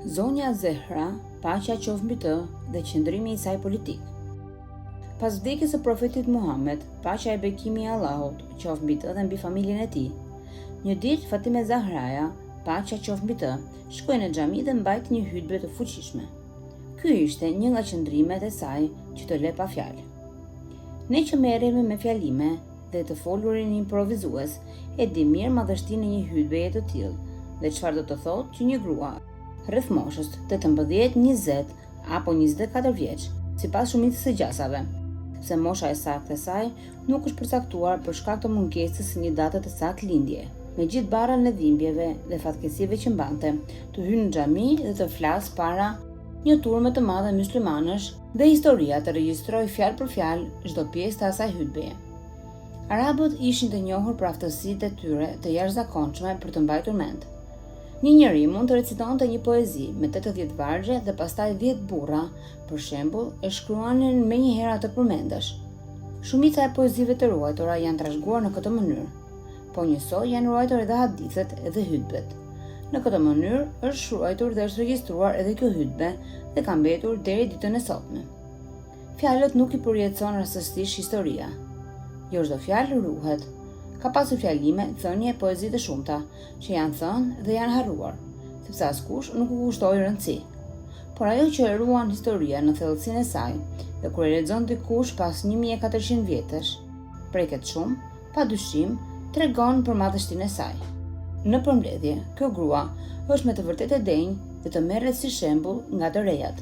Zonja Zehra, paqja qoftë mbi të dhe qëndrimi i saj politik. Pas vdekjes së profetit Muhammed, paqja e bekimi i Allahut qoftë mbi të dhe mbi familjen e tij. Një ditë Fatime Zahraja, paqja qoftë mbi të, shkoi në xhami dhe mbajti një hutbë të fuqishme. Ky ishte një nga qëndrimet e saj që të le pa fjalë. Ne që merremi me fjalime dhe të folurin improvizues, e di mirë madhështinë e një hutbeje të tillë dhe çfarë do të thotë që një grua rreth moshës 18, 20 apo 24 vjeç, sipas shumicës së gjasave, sepse mosha e saktë e saj nuk është përcaktuar për shkak të mungesës së një date të saktë lindje. Me gjithë barrën e dhimbjeve dhe fatkeqësive që mbante, të hyjë në xhami dhe të flasë para një turme të madhe myslimanësh dhe historia të regjistrojë fjalë për fjalë çdo pjesë të asaj hutbeje. Arabët ishin të njohur për aftësitë e tyre të jashtëzakonshme për të mbajtur mend. Një njeri mund të recitonte një poezi me 80 vargje dhe pastaj 10 burra, për shembull, e shkruanin menjëherë atë përmendesh. Shumica e poezive të ruajtura janë trashëguar në këtë mënyrë, po njësoj janë ruajtur edhe hadithet dhe hutbet. Në këtë mënyrë është ruajtur dhe është regjistruar edhe kjo hutbe dhe ka mbetur deri ditën e sotme. Fjalët nuk i përjetëson rastësisht historia. Jo çdo fjalë ruhet. Ka pasur fjalime, thënie e poezi të shumta, që janë thënë dhe janë harruar, sepse askush nuk u kushtoi rëndësi. Por ajo që e ruan historia në thellësinë e saj, dhe kur e lexon dikush pas 1400 vjetësh, preket shumë, padyshim, tregon për madhështinë e saj. Në përmbledhje, kjo grua është me të vërtetë e denjë dhe të merret si shembull nga të rejat.